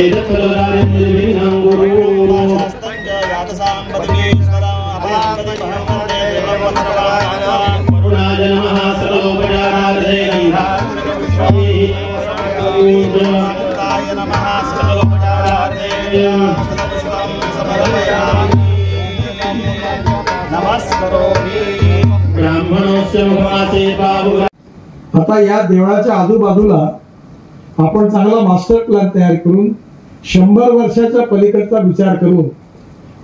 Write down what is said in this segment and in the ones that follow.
आता या देवळाच्या आजूबाजूला आपण चांगला मास्टर प्लॅन तयार करून 100 वर्षाच्या पलीकडचा विचार करून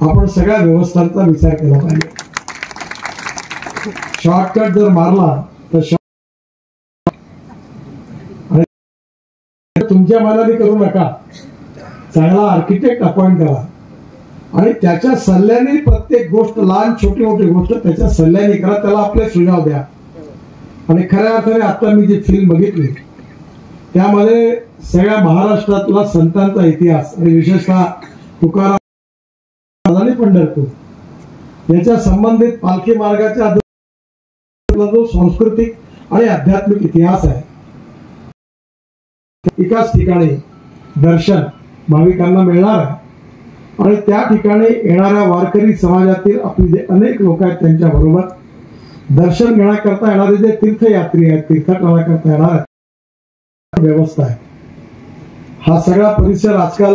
आपण सगळ्या व्यवस्थांचा विचार केला पाहिजे. शॉर्टकट जर मारला तर तुमच्या मनाने करू नका. चांगला आर्किटेक्ट अपॉइंट करा आणि त्याच्या सल्ल्याने प्रत्येक गोष्ट, लहान छोटी मोठी गोष्ट त्याच्या सल्ल्याने करा. त्याला आपले सुझाव द्या. आणि खऱ्या अर्थाने आता मी जी फिल्म बघितली त्यामध्ये सगळ्या महाराष्ट्रातला संतांचा इतिहास आणि विशेषतः तुकाराम आणि पंढरपूर याच्या संबंधित पालखी मार्गाच्या जो सांस्कृतिक आणि आध्यात्मिक इतिहास आहे, एकाच ठिकाणी दर्शन भाविकांना मिळणार आहे. आणि त्या ठिकाणी येणाऱ्या वारकरी समाजातील आपले जे अनेक लोक आहेत त्यांच्या बरोबर दर्शन घेण्याकरता येणारे जे तीर्थयात्री आहेत, तीर्थटना करता येणार व्यवस्था आहे. हा सगळा परिसर आजकाल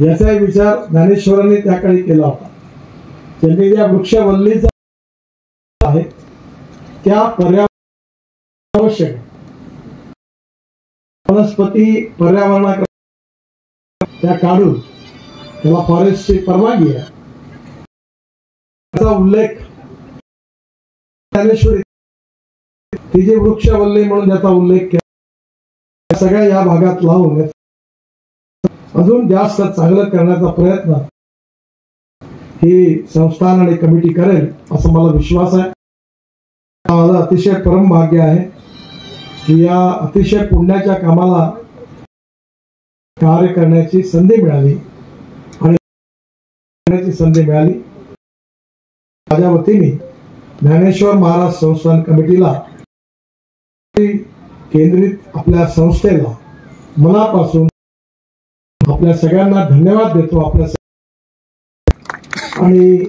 याचा विचार ज्ञानेश्वरांनी त्या काळी केला होता. त्यांनी ज्या वृक्षवल्लीचा आहे त्या पर्यावरण आवश्यक वनस्पती पर्यावरणाकडे त्या काढून त्याला फॉरेस्टची परवानगी आहे त्याचा उल्लेख ज्ञानेश्वरी ती जे वृक्षवल्ली म्हणून ज्याचा उल्लेख केला सगळ्या या भागात लावून अजून जास्त चांगलं करण्याचा प्रयत्न ही संस्थान आणि कमिटी करेल असं मला विश्वास आहे. माझं अतिशय परम भाग्य आहे की या अतिशय पुण्याच्या कामाला कार्य करण्याची संधी मिळाली आणि संधी मिळाली. माझ्या वतीने ज्ञानेश्वर महाराज संस्थान कमिटीला केंद्रित आपल्या संस्थेला मनापासून आपल्या सगळ्यांना धन्यवाद देतो. आपल्या आणि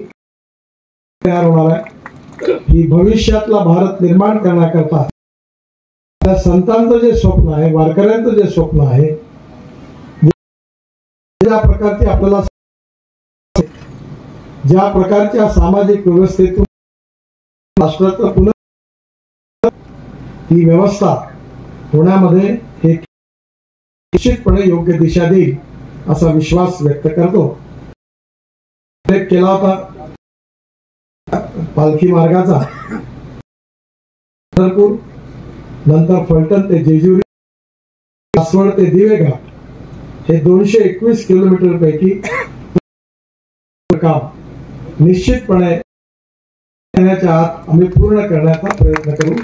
तयार होणार आहे ही भविष्यातला भारत निर्माण करण्याकरता त्या संतांचं जे स्वप्न आहे, वारकऱ्यांचं जे स्वप्न आहे, ज्या प्रकारची आपल्याला ज्या प्रकारच्या सामाजिक व्यवस्थेतून राष्ट्राचं पुनः ही व्यवस्था होण्यामध्ये हे निश्चितपणे योग्य दिशा देईल असा विश्वास व्यक्त करतो. केला होता पालखी मार्गाचा पंढरपूर नंतर फलटण ते जेजुरी, सासवड ते दिवेघाट हे 221 किलोमीटर पैकी काम निश्चितपणे येण्याच्या आत आम्ही पूर्ण करण्याचा प्रयत्न करू.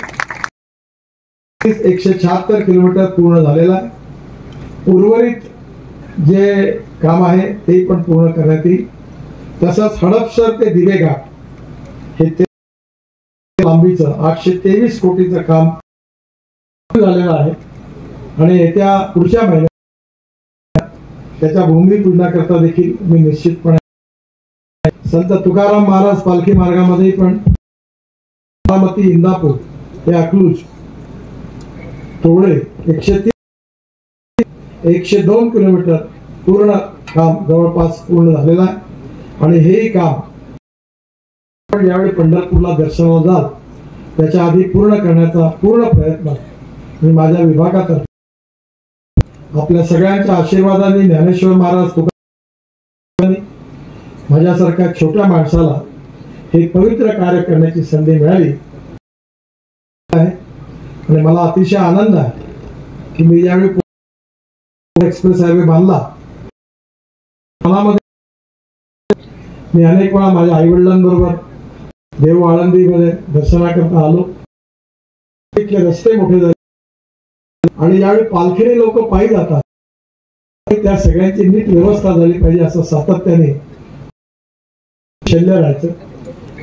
176 किलोमीटर पूर्ण झालेला आहे. उर्वरित जे काम आहे ते पण पूर्ण करण्यात येईल. तसंच हडपसर ते दिवेघाट हे लांबीचं 823 कोटीचं काम झालेलं आहे आणि येत्या पुढच्या महिन्यात त्याच्या भूमिपूजनाकरता देखील मी निश्चितपणे संत तुकाराम महाराज पालखी मार्गामध्ये पण बारामती, इंदापूर ते अकलूज तोडे 102 किलोमीटर पूर्ण काम जवळपास पूर्ण झालेलं आहे. आणि हेही काम ज्यावेळी पंढरपूरला दर्शनाला जाल त्याच्या आधी पूर्ण करण्याचा पूर्ण प्रयत्न मी माझ्या विभागातर्फे आपल्या सगळ्यांच्या आशीर्वादाने ज्ञानेश्वर महाराज तुकाराम माझ्यासारख्या छोट्या माणसाला हे पवित्र कार्य करण्याची संधी मिळाली आहे. आणि मला अतिशय आनंद आहे की मी यावेळी एक्सप्रेस हायवे बांधला. मी अनेक वेळा माझ्या आई वडिलांबरोबर देव आळंदीमध्ये दर्शनाकरता आलो. रस्ते मोठे झाले आणि यावेळी पालखीने लोक पायी जातात, त्या सगळ्यांची नीट व्यवस्था झाली पाहिजे असं सातत्याने शल्य राहायचं.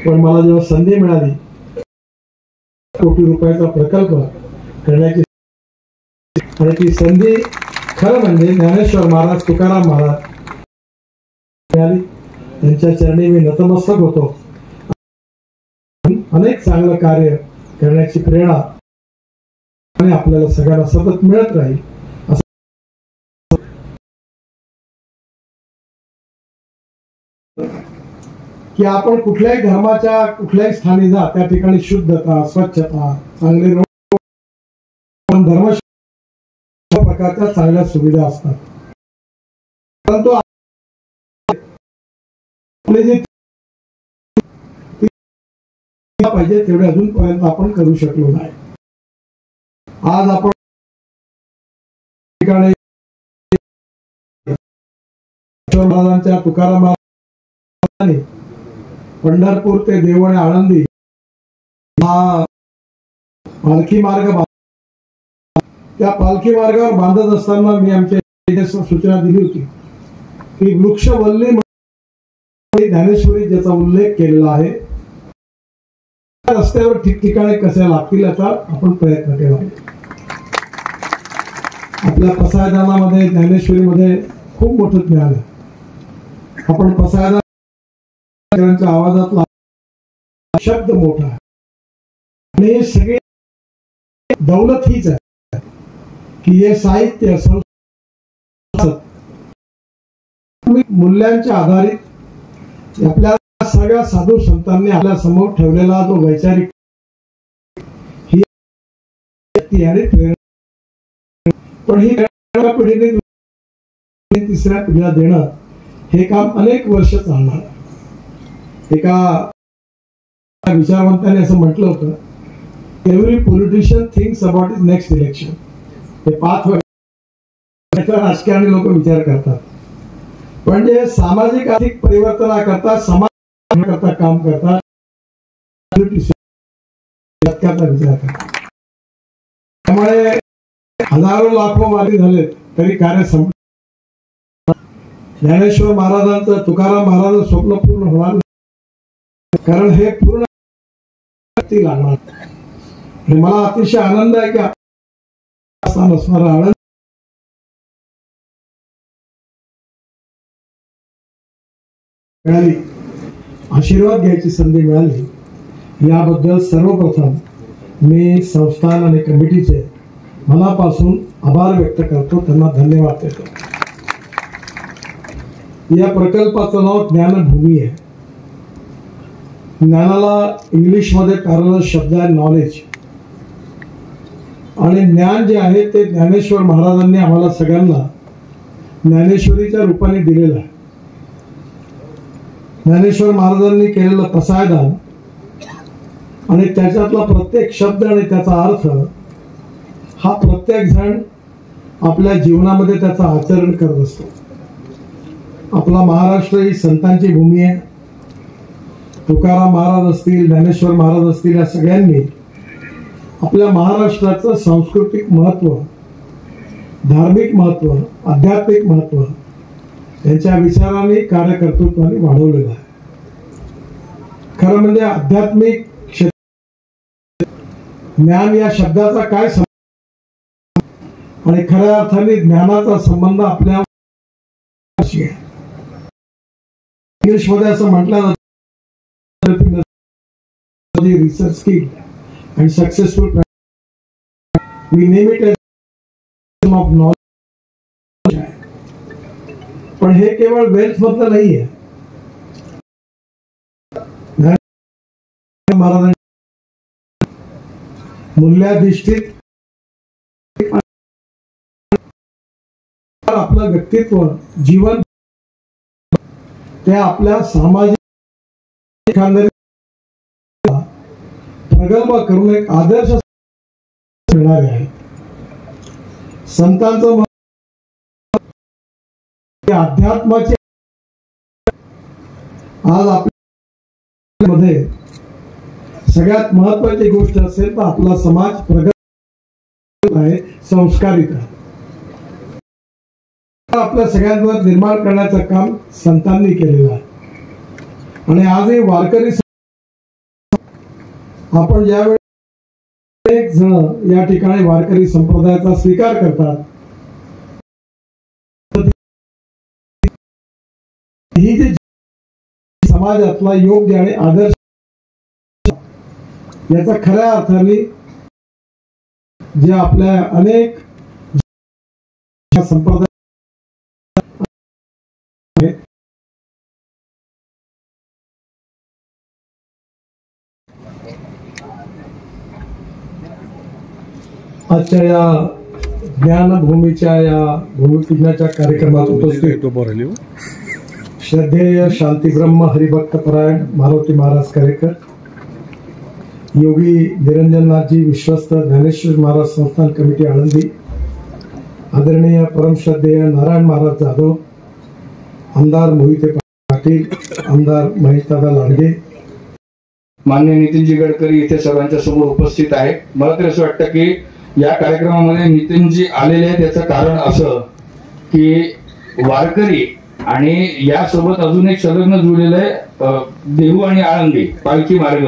पण मला जेव्हा संधी मिळाली कोटी रुपयाचा प्रकल्प करण्याची आणि ती संधी खरं म्हणजे ज्ञानेश्वर महाराज, तुकाराम महाराज त्यांच्या चरणी मी नतमस्तक होतो. अनेक चांगलं कार्य करण्याची प्रेरणा आणि आपल्याला सगळ्यांना सतत मिळत राहील की आपण कुठल्याही धर्माच्या कुठल्याही स्थानी जा, त्या ठिकाणी शुद्धता, स्वच्छता, चांगले धर्म प्रकारच्या चांगल्या सुविधा असतात. परंतु आपले जे पाहिजे तेवढे अजूनपर्यंत आपण करू शकलो नाही. आज आपण महाराजांच्या, तुकाराम महाराजांनी पंढरपूर ते देवणे आळंदी हा पालखी मार्ग, त्या पालखी मार्गावर बांधत असताना मी आमच्या सूचना दिली होती की वृक्षवल्ली ज्ञानेश्वरी ज्याचा उल्लेख केलेला आहे, रस्त्यावर ठिकठिकाणी कसे लागतील याचा आपण प्रयत्न केला. आपल्या पसायदानामध्ये, ज्ञानेश्वरीमध्ये खूप मोठं ज्ञान आहे. आपण पसायदानाच्या आवाजातला शब्द मोठा आहे आणि हे सगळे दौलत हीच आहे की हे साहित्य मूल्यांच्या आधारित आपल्या सगळ्या साधू संतांनी आपल्या समोर ठेवलेला जो वैचारिक ही आणि प्रेरणा, पण ही पिढीने तिसऱ्या पिढीला देणं हे काम अनेक वर्ष चालणार. एका विचारवंताने असं म्हटलं होतं, every politician thinks about is next election. हे 5 वर्ष राजकारणी लोक विचार करतात, पण जे सामाजिक आर्थिक परिवर्तनाकरता, समाज करता काम करतात, विचार करतात. त्यामुळे हजारो लाखो वारी झाले तरी कार्य संपलं. ज्ञानेश्वर महाराजांचं, तुकाराम महाराजांचं स्वप्न पूर्ण होणार नाही, कारण हे पूर्ण लागणार. आणि मला अतिशय आनंद आहे की असणारा आनंद मिळाली, आशीर्वाद घ्यायची संधी मिळाली, याबद्दल सर्वप्रथम मी संस्थान आणि कमिटीचे मनापासून आभार व्यक्त करतो, त्यांना धन्यवाद देतो. या प्रकल्पाचं नाव ज्ञानभूमी आहे. ज्ञानाला इंग्लिशमध्ये पॅरलल शब्द आहे नॉलेज, आणि ज्ञान जे आहे ते ज्ञानेश्वर महाराजांनी आम्हाला सगळ्यांना ज्ञानेश्वरीच्या रूपाने दिलेलं आहे. ज्ञानेश्वर महाराजांनी केलेलं पसायदान आणि त्याच्यातला प्रत्येक शब्द आणि त्याचा अर्थ हा प्रत्येक जण आपल्या जीवनामध्ये त्याचा आचरण करत असतो. आपला महाराष्ट्र ही संतांची भूमी आहे. तुकाराम महाराज असतील, ज्ञानेश्वर महाराज असतील, या सगळ्यांनी आपल्या महाराष्ट्राचं सांस्कृतिक महत्व, धार्मिक महत्व, आध्यात्मिक महत्व त्यांच्या विचारांनी, कार्यकर्तृत्वाने वाढवलेलं आहे. खरं म्हणजे आध्यात्मिक ज्ञान या शब्दाचा काय संबंध, आणि खऱ्या अर्थाने ज्ञानाचा संबंध आपल्या इंग्लिश मध्ये असं म्हटलं जातं, research skill and successful we name it age of knowledge. पण हे केवळ वेल्थ मधलं नाही आहे. महाराजांनी मूल्याधिष्ठित आपलं व्यक्तित्व, जीवन ते आपल्या सामाजिक प्रगल्भ करून एक आदर्श मिळणारे आहे. संतांचं अध्यात्माचे आज आपल्यामध्ये सगळ्यात महत्वाची गोष्ट असेल तर आपला समाज प्रगत आहे, संस्कारित आहे. आपल्या सगळ्यांवर निर्माण करण्याचं काम संतांनी केलेलं आहे. आणि आजही वारकरी आपण ज्यावेळी अनेक जण या ठिकाणी वारकरी संप्रदायाचा स्वीकार करतात, ही जी समाजातला योग्य आणि आदर्श याचा खऱ्या अर्थाने जे आपल्या अनेक संप्रदाय आजच्या या ज्ञानभूमीच्या या भूमिपूजनाच्या कार्यक्रमात उपस्थित श्रद्धेय शांतीब्रह्म हरिभक्तपरायण मारुती महाराज करेकर, योगी निरंजननाथजी विश्वस्त ज्ञानेश्वर महाराज संस्थान कमिटी आळंदी, आदरणीय परमश्रद्धेय नारायण महाराज जाधव, आमदार मोहिते पाटील, आमदार महेशदादा लांडगे, माननीय नितीनजी गडकरी इथे सर्वांच्या समोर उपस्थित आहे. मला तर असं वाटतं की या कार्यक्रमामध्ये नितीनजी आलेले आहेत याचं कारण असं की वारकरी आणि यासोबत अजून एक संलग्न जुळलेलं आहे देहू आणि आळंदी पालखी मार्ग.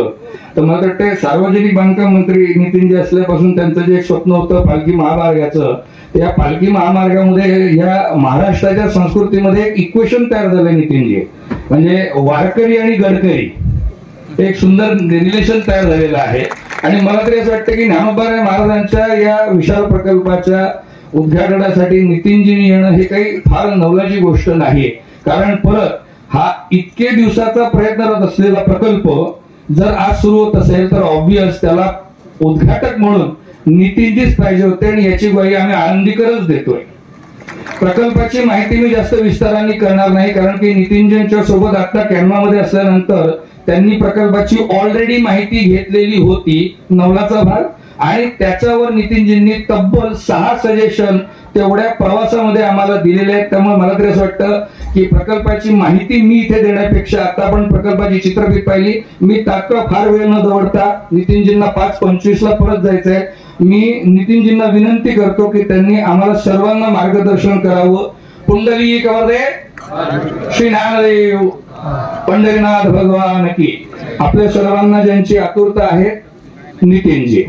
तर मला वाटतं सार्वजनिक बांधकाम मंत्री नितीनजी असल्यापासून त्यांचं जे एक स्वप्न होतं पालखी महामार्गाचं, त्या पालखी महामार्गामध्ये या महाराष्ट्राच्या संस्कृतीमध्ये एक इक्वेशन तयार झालंय नितीनजी, म्हणजे वारकरी आणि गडकरी एक सुंदर रिलेशन तयार झालेलं आहे. आणि मला तरी असं वाटतं की ज्ञानोबा महाराजांच्या या विशाल प्रकल्पाच्या उद्घाटनासाठी नितीनजींनी येणं हे काही फार नवलाची गोष्ट नाही. कारण परत हा इतके दिवसाचा प्रयत्न करत असलेला प्रकल्प जर आज सुरू होत असेल तर ऑब्वियस त्याला उद्घाटक म्हणून नितीनजीच पाहिजे होते आणि याची ग्वाही आम्ही आनंदीकरच देतोय. प्रकल्पाची माहिती मी जास्त विस्ताराने करणार नाही कारण की नितीनजींच्या सोबत आता कॅनवामध्ये असल्यानंतर त्यांनी प्रकल्पाची ऑलरेडी माहिती घेतलेली होती नवलाचा भाग, आणि त्याच्यावर नितीनजींनी तब्बल 6 सजेशन तेवढ्या प्रवासामध्ये आम्हाला दिलेले आहेत. त्यामुळे मला तरी असं वाटतं की प्रकल्पाची माहिती मी इथे देण्यापेक्षा आता आपण प्रकल्पाची चित्रफित पाहिली. मी तात्काळ फार वेळ न दवडता नितीनजींना 5:25 परत जायचंय. मी नितीनजींना विनंती करतो की त्यांनी आम्हाला सर्वांना मार्गदर्शन करावं. पुंडलिक वरदे श्री ज्ञानदेव पंढरीनाथ भगवान की. आपल्या सर्वांना ज्यांची आतुरता आहे नितीनजी.